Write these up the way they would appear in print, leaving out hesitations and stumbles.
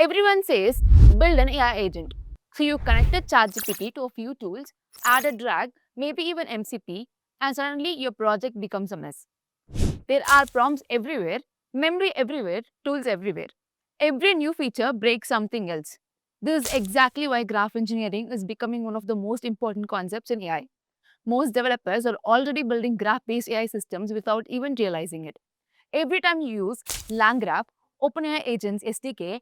Everyone says build an AI agent. So you connected ChatGPT to a few tools, add a drag, maybe even MCP, and suddenly your project becomes a mess. There are prompts everywhere, memory everywhere, tools everywhere. Every new feature breaks something else. This is exactly why graph engineering is becoming one of the most important concepts in AI. Most developers are already building graph-based AI systems without even realizing it. Every time you use LangGraph, OpenAI Agents SDK,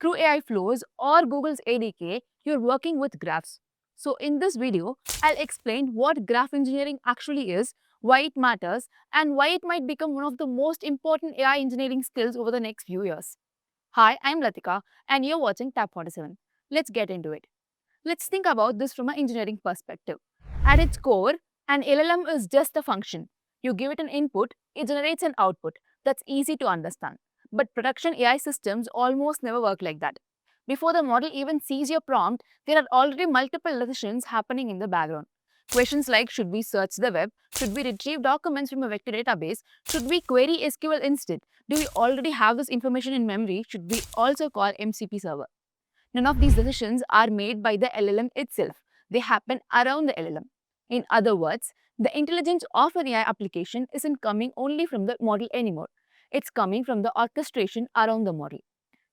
CrewAI flows, or Google's ADK, you're working with graphs. So in this video, I'll explain what graph engineering actually is, why it matters, and why it might become one of the most important AI engineering skills over the next few years. Hi, I'm Latika, and you're watching Tab 47. Let's get into it. Let's think about this from an engineering perspective. At its core, an LLM is just a function. You give it an input, it generates an output. That's easy to understand. But production AI systems almost never work like that. Before the model even sees your prompt, there are already multiple decisions happening in the background. Questions like should we search the web? Should we retrieve documents from a vector database? Should we query SQL instead? Do we already have this information in memory? Should we also call MCP server? None of these decisions are made by the LLM itself. They happen around the LLM. In other words, the intelligence of an AI application isn't coming only from the model anymore. It's coming from the orchestration around the model.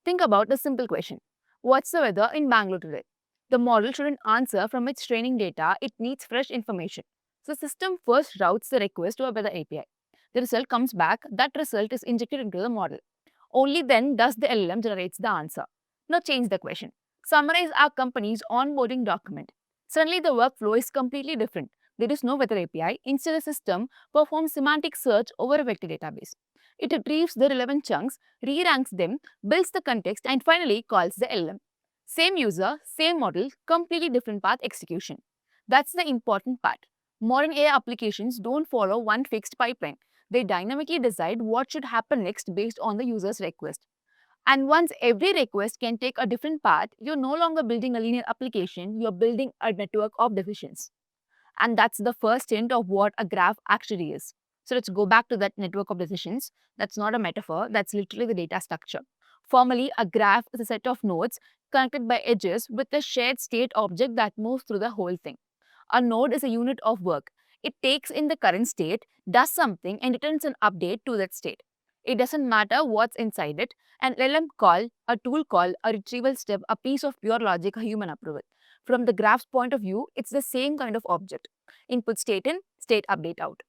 Think about a simple question. What's the weather in Bangalore today? The model shouldn't answer from its training data, it needs fresh information. So the system first routes the request to a weather API. The result comes back, that result is injected into the model. Only then does the LLM generates the answer. Now change the question. Summarize our company's onboarding document. Suddenly the workflow is completely different. There is no weather API. Instead, the system performs semantic search over a vector database. It retrieves the relevant chunks, re-ranks them, builds the context, and finally calls the LLM. Same user, same model, completely different path execution. That's the important part. Modern AI applications don't follow one fixed pipeline. They dynamically decide what should happen next based on the user's request. And once every request can take a different path, you're no longer building a linear application, you're building a network of decisions. And that's the first hint of what a graph actually is. So let's go back to that network of decisions. That's not a metaphor, that's literally the data structure. Formally, a graph is a set of nodes connected by edges with a shared state object that moves through the whole thing. A node is a unit of work. It takes in the current state, does something, and returns an update to that state. It doesn't matter what's inside it. An LLM call, a tool call, a retrieval step, a piece of pure logic, a human approval. From the graph's point of view, it's the same kind of object. Input state in, state update out.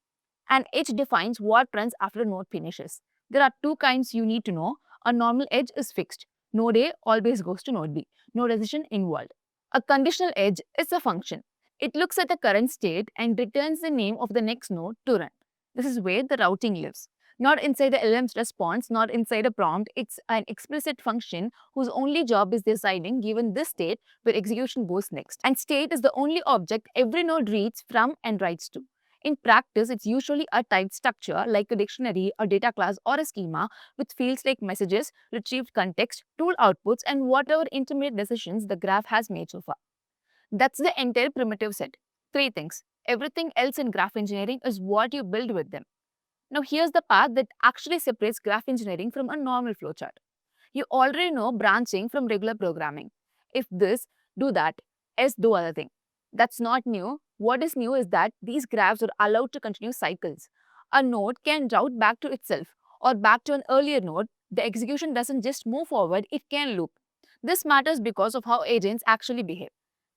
An edge defines what runs after a node finishes. There are two kinds you need to know. A normal edge is fixed. Node A always goes to node B. No decision involved. A conditional edge is a function. It looks at the current state and returns the name of the next node to run. This is where the routing lives. Not inside the LLM's response, not inside a prompt. It's an explicit function whose only job is deciding, given this state, where execution goes next. And state is the only object every node reads from and writes to. In practice, it's usually a typed structure like a dictionary, a data class, or a schema with fields like messages, retrieved context, tool outputs, and whatever intermediate decisions the graph has made so far. That's the entire primitive set. Three things. Everything else in graph engineering is what you build with them. Now here's the part that actually separates graph engineering from a normal flowchart. You already know branching from regular programming. If this, do that, else do other thing. That's not new. What is new is that these graphs are allowed to continue cycles. A node can route back to itself or back to an earlier node. The execution doesn't just move forward, it can loop. This matters because of how agents actually behave.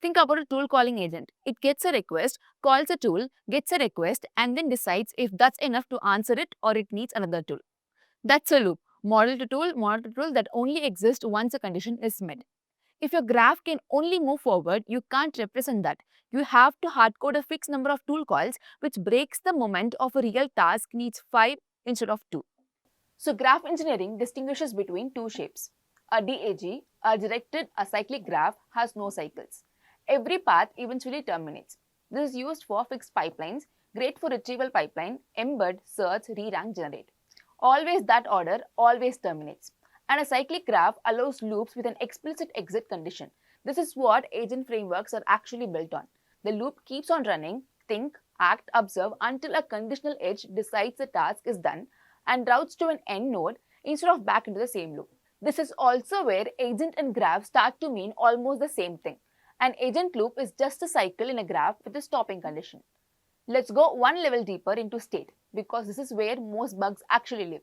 Think about a tool calling agent. It gets a request, calls a tool, gets a request, and then decides if that's enough to answer it or it needs another tool. That's a loop. Model to tool that only exists once a condition is met. If your graph can only move forward, you can't represent that. You have to hardcode a fixed number of tool calls, which breaks the moment of a real task needs 5 instead of 2. So graph engineering distinguishes between two shapes. A DAG, a directed acyclic graph, has no cycles. Every path eventually terminates. This is used for fixed pipelines, great for retrieval pipeline, embed, search, re-rank, generate. Always that order, always terminates. And a cyclic graph allows loops with an explicit exit condition. This is what agent frameworks are actually built on. The loop keeps on running, think, act, observe until a conditional edge decides the task is done and routes to an end node instead of back into the same loop. This is also where agent and graph start to mean almost the same thing. An agent loop is just a cycle in a graph with a stopping condition. Let's go one level deeper into state, because this is where most bugs actually live.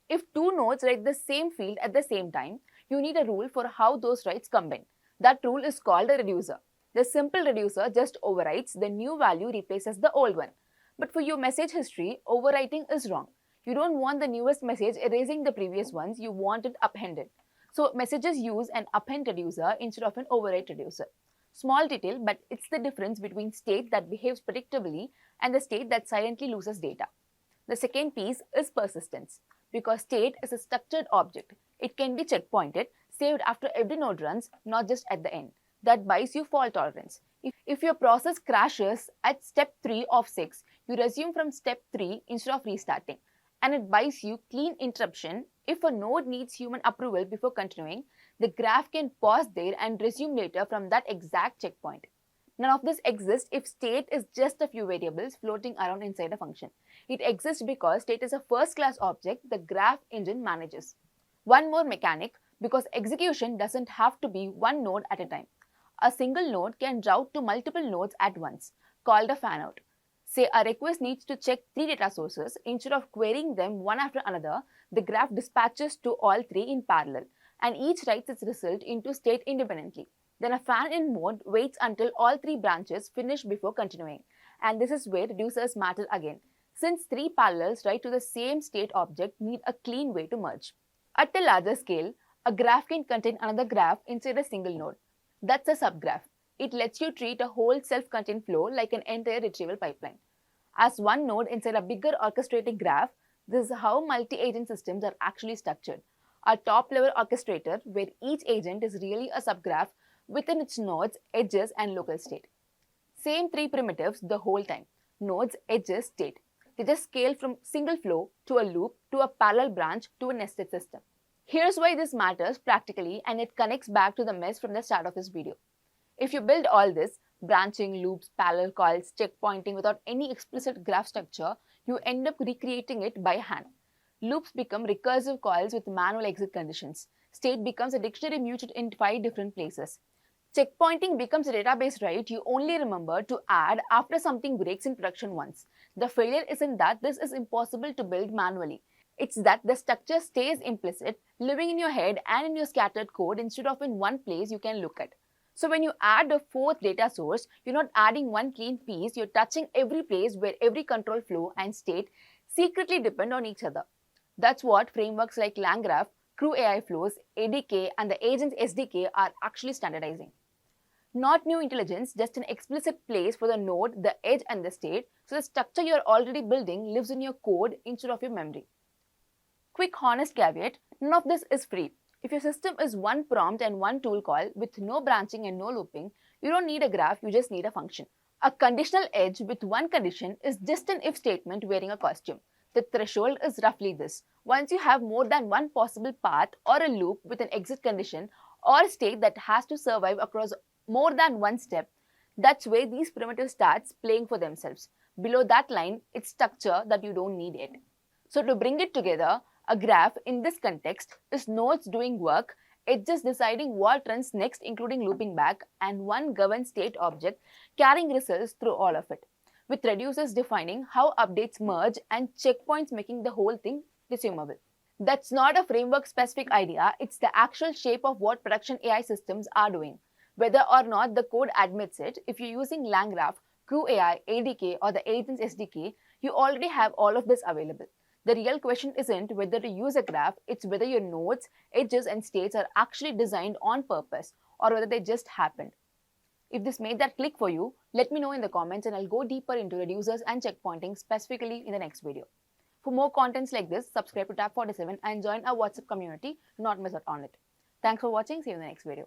If two nodes write the same field at the same time, you need a rule for how those writes combine. That rule is called a reducer. The simple reducer just overwrites, the new value replaces the old one. But for your message history, overwriting is wrong. You don't want the newest message erasing the previous ones, you want it appended. So messages use an append reducer instead of an overwrite reducer. Small detail, but it's the difference between state that behaves predictably and the state that silently loses data. The second piece is persistence. Because state is a structured object, it can be checkpointed, saved after every node runs, not just at the end. That buys you fault tolerance. If your process crashes at step 3 of 6, you resume from step 3 instead of restarting. And it buys you clean interruption. If a node needs human approval before continuing, the graph can pause there and resume later from that exact checkpoint. None of this exists if state is just a few variables floating around inside a function. It exists because state is a first-class object the graph engine manages. One more mechanic, because execution doesn't have to be one node at a time. A single node can route to multiple nodes at once, called a fan-out. Say a request needs to check 3 data sources. Instead of querying them one after another, the graph dispatches to all 3 in parallel, and each writes its result into state independently. Then a fan-in mode waits until all 3 branches finish before continuing. And this is where reducers matter again. Since 3 parallels write to the same state object need a clean way to merge. At a larger scale, a graph can contain another graph inside a single node. That's a subgraph. It lets you treat a whole self-contained flow like an entire retrieval pipeline. As one node inside a bigger orchestrating graph, this is how multi-agent systems are actually structured. A top-level orchestrator where each agent is really a subgraph within its nodes, edges, and local state. Same 3 primitives the whole time. Nodes, edges, state. They just scale from single flow to a loop to a parallel branch to a nested system. Here's why this matters practically, and it connects back to the mess from the start of this video. If you build all this, branching, loops, parallel calls, checkpointing without any explicit graph structure, you end up recreating it by hand. Loops become recursive calls with manual exit conditions. State becomes a dictionary muted in 5 different places. Checkpointing becomes a database write you only remember to add after something breaks in production once. The failure isn't that this is impossible to build manually. It's that the structure stays implicit, living in your head and in your scattered code instead of in one place you can look at. So when you add a 4th data source, you're not adding one clean piece, you're touching every place where every control flow and state secretly depend on each other. That's what frameworks like LangGraph, CrewAI Flows, ADK, and the Agents SDK are actually standardizing. Not new intelligence, just an explicit place for the node, the edge, and the state, so the structure you're already building lives in your code instead of your memory. Quick honest caveat, none of this is free. If your system is one prompt and one tool call with no branching and no looping, you don't need a graph, you just need a function. A conditional edge with one condition is just an if statement wearing a costume. The threshold is roughly this. Once you have more than one possible path or a loop with an exit condition or a state that has to survive across more than one step, that's where these primitives starts playing for themselves. Below that line, it's structure that you don't need it. So to bring it together, a graph in this context is nodes doing work, edges deciding what runs next including looping back, and one governed state object carrying results through all of it, with reducers defining how updates merge and checkpoints making the whole thing resumable. That's not a framework-specific idea, it's the actual shape of what production AI systems are doing. Whether or not the code admits it, if you're using LangGraph, CrewAI, ADK, or the Agents SDK, you already have all of this available. The real question isn't whether to use a graph, it's whether your nodes, edges, and states are actually designed on purpose, or whether they just happened. If this made that click for you, let me know in the comments and I'll go deeper into reducers and checkpointing specifically in the next video. For more contents like this, subscribe to Tab 47 and join our WhatsApp community to not miss out on it. Thanks for watching, see you in the next video.